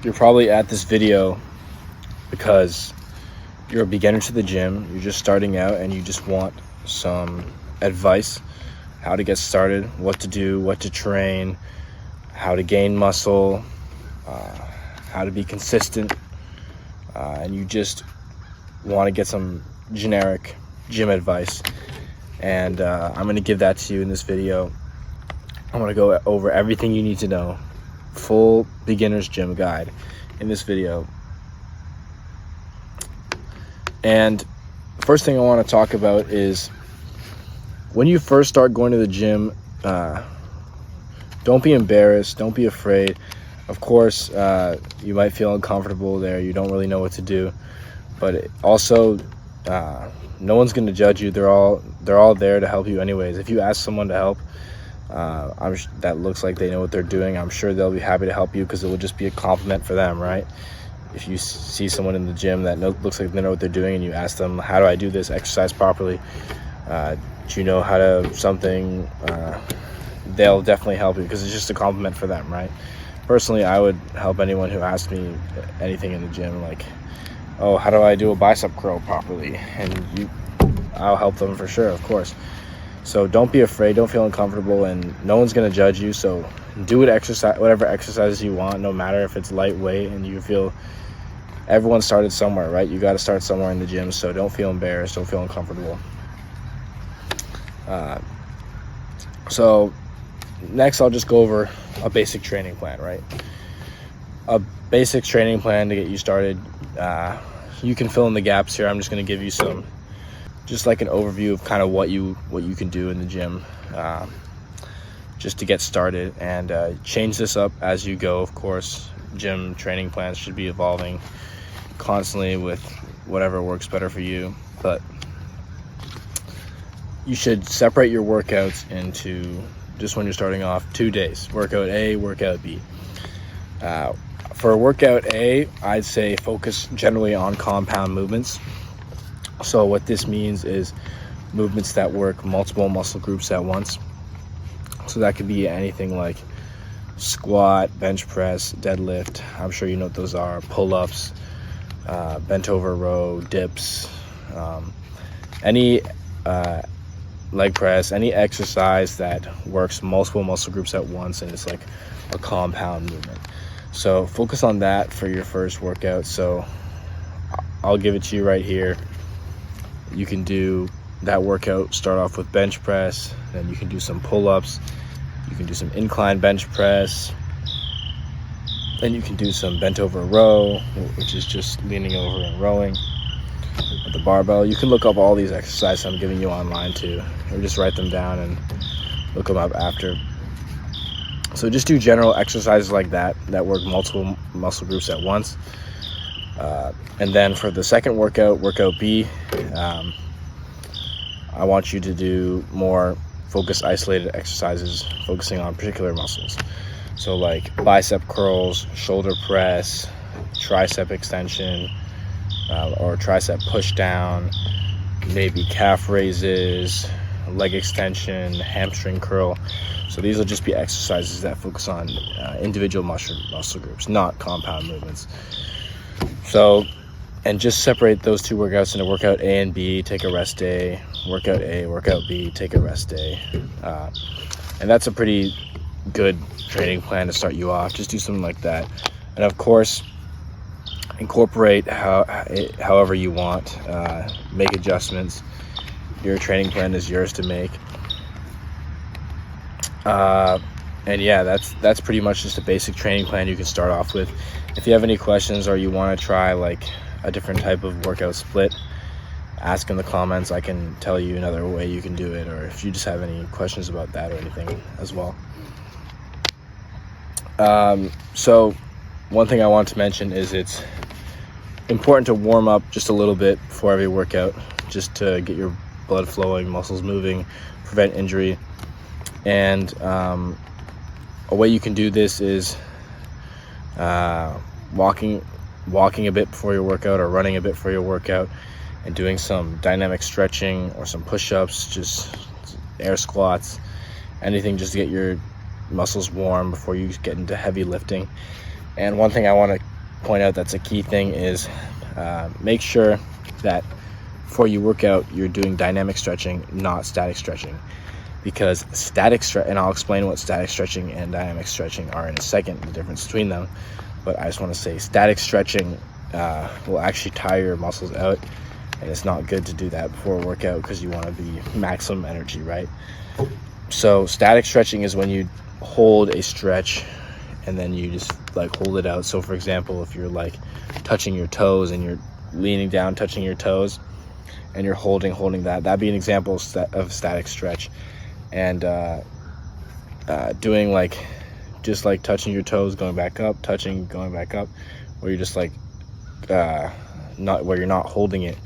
You're probably at this video because you're a beginner to the gym, you're just starting out, and you just want some advice, how to get started, what to do, what to train, how to gain muscle, how to be consistent, and you just want to get some generic gym advice. And I'm going to give that to you in this video. I'm going to go over everything you need to know, full beginner's gym guide in this video. And the first thing I want to talk about is when you first start going to the gym, don't be embarrassed, don't be afraid. Of course, you might feel uncomfortable there, you don't really know what to do, but also no one's going to judge you. They're all there to help you anyways. If you ask someone to help, that looks like they know what they're doing, I'm sure they'll be happy to help you, because it will just be a compliment for them, right? If you see someone in the gym that looks like they know what they're doing, and you ask them, how do I do this exercise properly, do you know how to something, they'll definitely help you, because it's just a compliment for them, right? Personally, I would help anyone who asks me anything in the gym, like, oh, how do I do a bicep curl properly? And I'll help them for sure, of course. So don't be afraid, don't feel uncomfortable, and no one's going to judge you. So do whatever exercises you want, no matter if it's lightweight, and you feel everyone started somewhere, right? You got to start somewhere in the gym, so don't feel embarrassed, don't feel uncomfortable. So next I'll just go over a basic training plan, right? A basic training plan to get you started. You can fill in the gaps here. I'm just going to give you some, just like an overview of kind of what you can do in the gym, just to get started, and change this up as you go. Of course, gym training plans should be evolving constantly with whatever works better for you, but you should separate your workouts into, just when you're starting off, 2 days: workout A, workout B. For workout A, I'd say focus generally on compound movements. So what this means is movements that work multiple muscle groups at once. So that could be anything like squat, bench press, deadlift. I'm sure you know what those are. Pull-ups, bent over row, dips, any leg press, any exercise that works multiple muscle groups at once, and it's like a compound movement. So focus on that for your first workout. So I'll give it to you right here. You can do that workout, start off with bench press, then you can do some pull-ups, you can do some incline bench press, then you can do some bent over row, which is just leaning over and rowing with the barbell. You can look up all these exercises I'm giving you online too, or just write them down and look them up after. So just do general exercises like that work multiple muscle groups at once. And then for the second workout, workout B, I want you to do more focused, isolated exercises focusing on particular muscles. So like bicep curls, shoulder press, tricep extension, or tricep push down, maybe calf raises, leg extension, hamstring curl. So these will just be exercises that focus on individual muscle groups, not compound movements. So, and just separate those two workouts into workout A and B, take a rest day, workout A, workout B, take a rest day. And that's a pretty good training plan to start you off. Just do something like that. And of course, incorporate however you want, make adjustments. Your training plan is yours to make. And yeah, that's pretty much just a basic training plan you can start off with. If you have any questions, or you want to try like a different type of workout split, ask in the comments. I can tell you another way you can do it, or if you just have any questions about that or anything as well. So one thing I want to mention is it's important to warm up just a little bit before every workout, just to get your blood flowing, muscles moving, prevent injury. And a way you can do this is walking a bit before your workout, or running a bit for your workout, and doing some dynamic stretching or some push-ups, just air squats, anything just to get your muscles warm before you get into heavy lifting. And one thing I want to point out that's a key thing is make sure that before you work out, you're doing dynamic stretching, not static stretching. Because and I'll explain what static stretching and dynamic stretching are in a second, the difference between them. But I just want to say static stretching will actually tire your muscles out, and it's not good to do that before a workout because you want to be maximum energy, right? So static stretching is when you hold a stretch and then you just like hold it out. So for example, if you're like touching your toes and you're leaning down, touching your toes, and you're holding that'd be an example of static stretch. And doing like just like touching your toes, going back up, touching, going back up, where you're just like not where you're not holding it,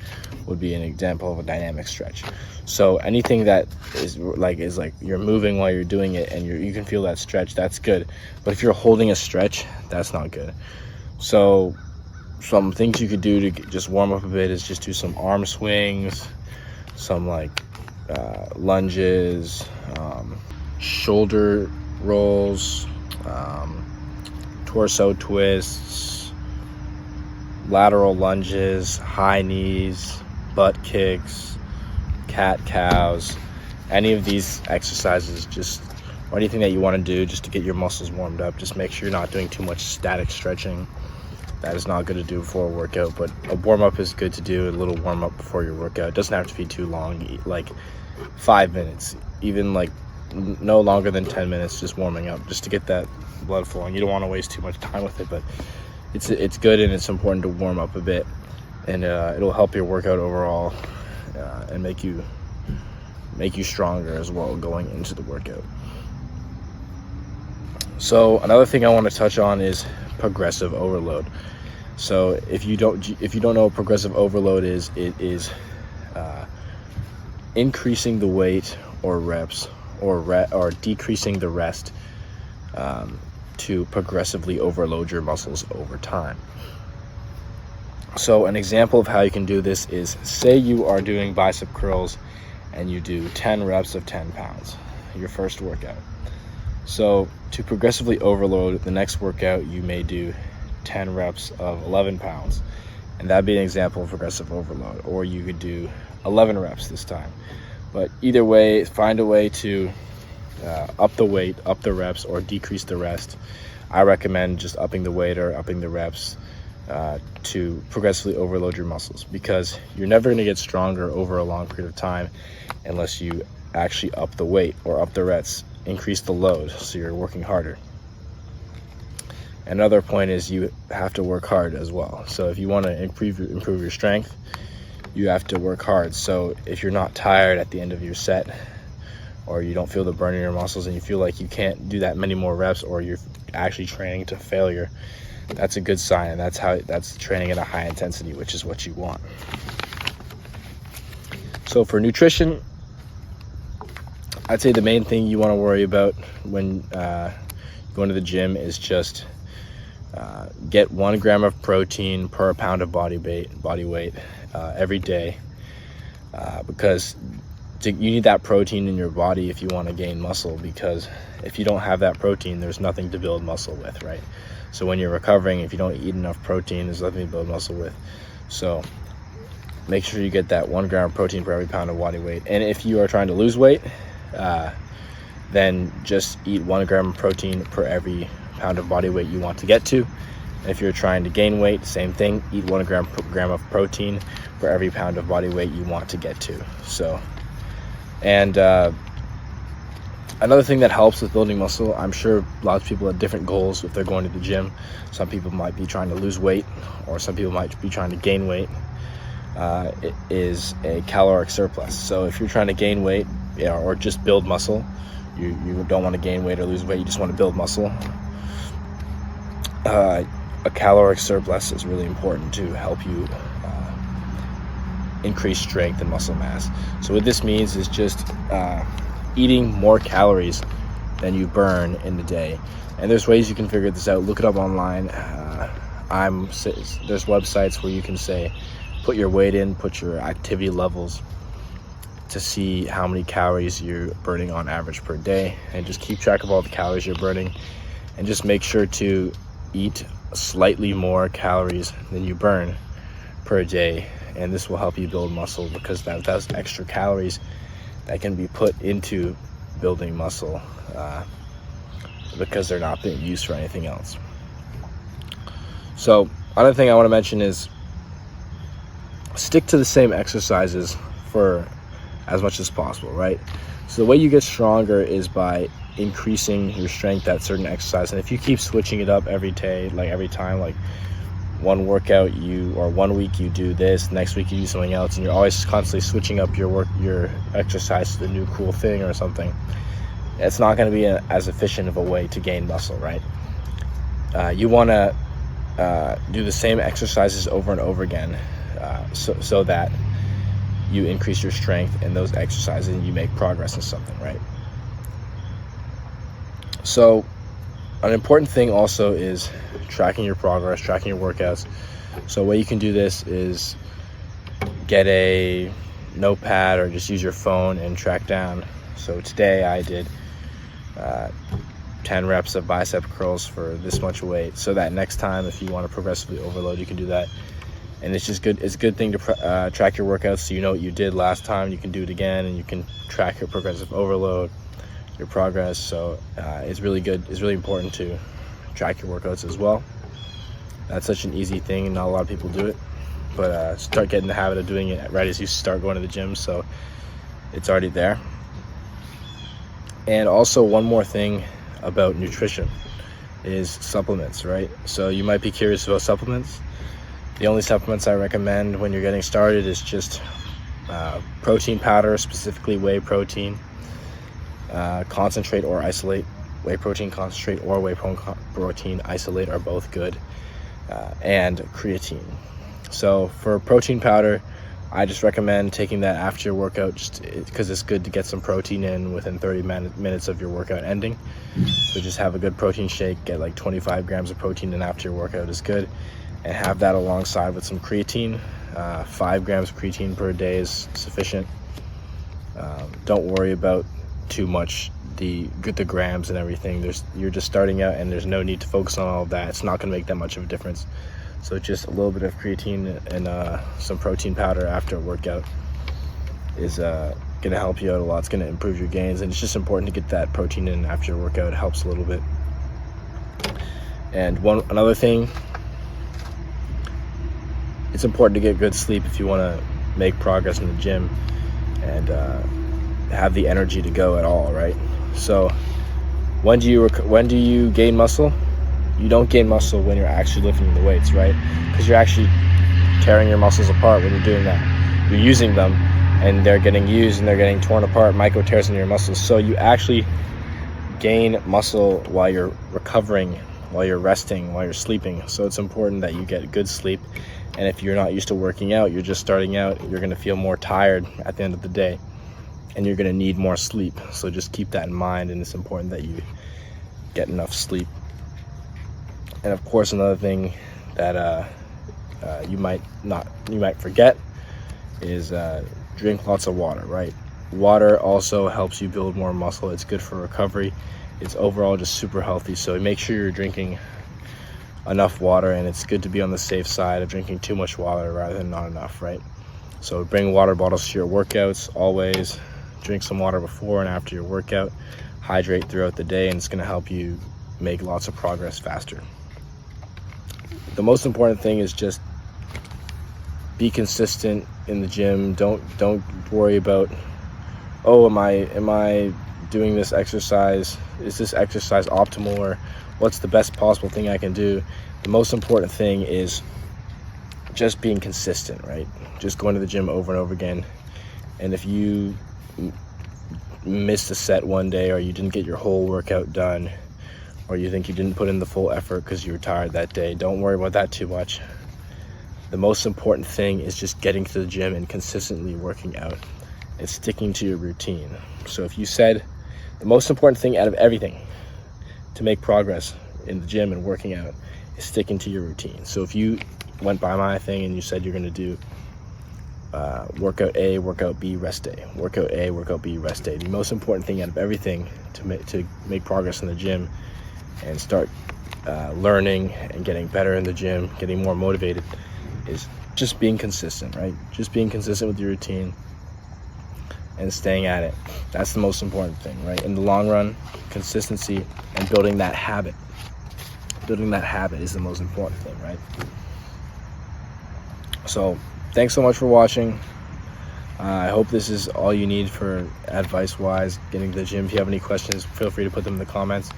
would be an example of a dynamic stretch. So anything that is like you're moving while you're doing it and you can feel that stretch, that's good. But if you're holding a stretch, that's not good. So some things you could do to just warm up a bit is just do some arm swings, some like lunges, shoulder rolls, torso twists, lateral lunges, high knees, butt kicks, cat cows. Any of these exercises, just or anything that you want to do just to get your muscles warmed up, just make sure you're not doing too much static stretching. That is not good to do before a workout, but a warm-up is good to do. A little warm-up before your workout. It doesn't have to be too long, like 5 minutes, even like no longer than 10 minutes, just warming up, just to get that blood flowing. You don't want to waste too much time with it, but it's good, and it's important to warm up a bit, and it'll help your workout overall, and make you stronger as well going into the workout. So another thing I want to touch on is progressive overload. So if you don't know what progressive overload is, it is increasing the weight or reps or decreasing the rest to progressively overload your muscles over time. So an example of how you can do this is, say you are doing bicep curls and you do 10 reps of 10 pounds, your first workout. So to progressively overload, the next workout you may do 10 reps of 11 pounds, and that'd be an example of progressive overload. Or you could do 11 reps this time. But either way, find a way to up the weight, up the reps, or decrease the rest. I recommend just upping the weight or upping the reps to progressively overload your muscles, because you're never going to get stronger over a long period of time unless you actually up the weight or up the reps, increase the load, so you're working harder. Another point is you have to work hard as well. So if you want to improve your strength, you have to work hard. So if you're not tired at the end of your set, or you don't feel the burn in your muscles and you feel like you can't do that many more reps, or you're actually training to failure, that's a good sign, and that's training at a high intensity, which is what you want. So for nutrition, I'd say the main thing you want to worry about when going to the gym is just get 1 gram of protein per pound of body weight every day, because you need that protein in your body if you want to gain muscle, because if you don't have that protein, there's nothing to build muscle with, right? So when you're recovering, if you don't eat enough protein, there's nothing to build muscle with. So make sure you get that 1 gram of protein per every pound of body weight. And if you are trying to lose weight, then just eat 1 gram of protein per every pound of body weight you want to get to. And if you're trying to gain weight, same thing, eat 1 gram of protein per every pound of body weight you want to get to. So, and another thing that helps with building muscle, I'm sure lots of people have different goals if they're going to the gym. Some people might be trying to lose weight, or some people might be trying to gain weight. It is a caloric surplus. So if you're trying to gain weight, or just build muscle, you don't want to gain weight or lose weight, you just want to build muscle, a caloric surplus is really important to help you increase strength and muscle mass. So what this means is just eating more calories than you burn in the day. And there's ways you can figure this out. Look it up online. There's websites where you can say, put your weight in, put your activity levels, to see how many calories you're burning on average per day, and just keep track of all the calories you're burning, and just make sure to eat slightly more calories than you burn per day, and this will help you build muscle, because that's extra calories that can be put into building muscle, because they're not being used for anything else. So another thing I want to mention is stick to the same exercises for as much as possible, right? So the way you get stronger is by increasing your strength at certain exercise, and if you keep switching it up every day, like every time, like one workout or 1 week you do this, next week you do something else, and you're always constantly switching up your exercise to the new cool thing or something, it's not going to be as efficient of a way to gain muscle, right? You want to do the same exercises over and over again, so that you increase your strength in those exercises and you make progress in something, right? So an important thing also is tracking your progress, tracking your workouts. So a way you can do this is get a notepad or just use your phone and track down. So today I did 10 reps of bicep curls for this much weight, so that next time if you want to progressively overload, you can do that. And it's just good. It's a good thing to track your workouts, so you know what you did last time. You can do it again, and you can track your progressive overload, your progress. So it's really good. It's really important to track your workouts as well. That's such an easy thing, and not a lot of people do it. But start getting the habit of doing it right as you start going to the gym, so it's already there. And also one more thing about nutrition is supplements, right? So you might be curious about supplements. The only supplements I recommend when you're getting started is just protein powder, specifically whey protein, concentrate or isolate. Whey protein concentrate or whey protein isolate are both good, and creatine. So for protein powder, I just recommend taking that after your workout, just because it's good to get some protein in within 30 minutes of your workout ending. So just have a good protein shake, get like 25 grams of protein in after your workout is good, and have that alongside with some creatine. 5 grams of creatine per day is sufficient. Don't worry about too much the grams and everything. You're just starting out, and there's no need to focus on all of that. It's not going to make that much of a difference. So just a little bit of creatine and some protein powder after a workout is going to help you out a lot. It's going to improve your gains, and it's just important to get that protein in after your workout. It helps a little bit. And another thing, it's important to get good sleep if you want to make progress in the gym and have the energy to go at all, right? So when do you gain muscle? You don't gain muscle when you're actually lifting the weights, right? Because you're actually tearing your muscles apart when you're doing that. You're using them, and they're getting used, and they're getting torn apart, micro tears in your muscles. So you actually gain muscle while you're recovering, while you're resting, while you're sleeping. So it's important that you get good sleep. And if you're not used to working out, you're just starting out, you're going to feel more tired at the end of the day, and you're going to need more sleep. So just keep that in mind, and it's important that you get enough sleep. And of course, another thing that you might forget is drink lots of water, right? Water also helps you build more muscle. It's good for recovery. It's overall just super healthy. So make sure you're drinking enough water, and it's good to be on the safe side of drinking too much water rather than not enough, right? So bring water bottles to your workouts. Always drink some water before and after your workout. Hydrate throughout the day, and it's going to help you make lots of progress faster. The most important thing is just be consistent in the gym. Don't worry about, oh, am I doing this exercise? Is this exercise optimal, or what's the best possible thing I can do? The most important thing is just being consistent, right? Just going to the gym over and over again. And if you missed a set one day, or you didn't get your whole workout done, or you think you didn't put in the full effort because you were tired that day, don't worry about that too much. The most important thing is just getting to the gym and consistently working out and sticking to your routine. So if you said the most important thing out of everything to make progress in the gym and working out is sticking to your routine. So if you went by my thing and you said you're going to do workout A, workout B, rest day, workout A, workout B, rest day, the most important thing out of everything to make progress in the gym and start learning and getting better in the gym, getting more motivated, is just being consistent, right? Just being consistent with your routine and staying at it. That's the most important thing, right? In the long run, consistency and building that habit. Building that habit is the most important thing, right? So thanks so much for watching. I hope this is all you need for advice-wise, getting to the gym. If you have any questions, feel free to put them in the comments,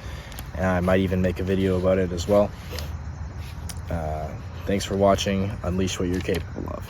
and I might even make a video about it as well. Thanks for watching. Unleash what you're capable of.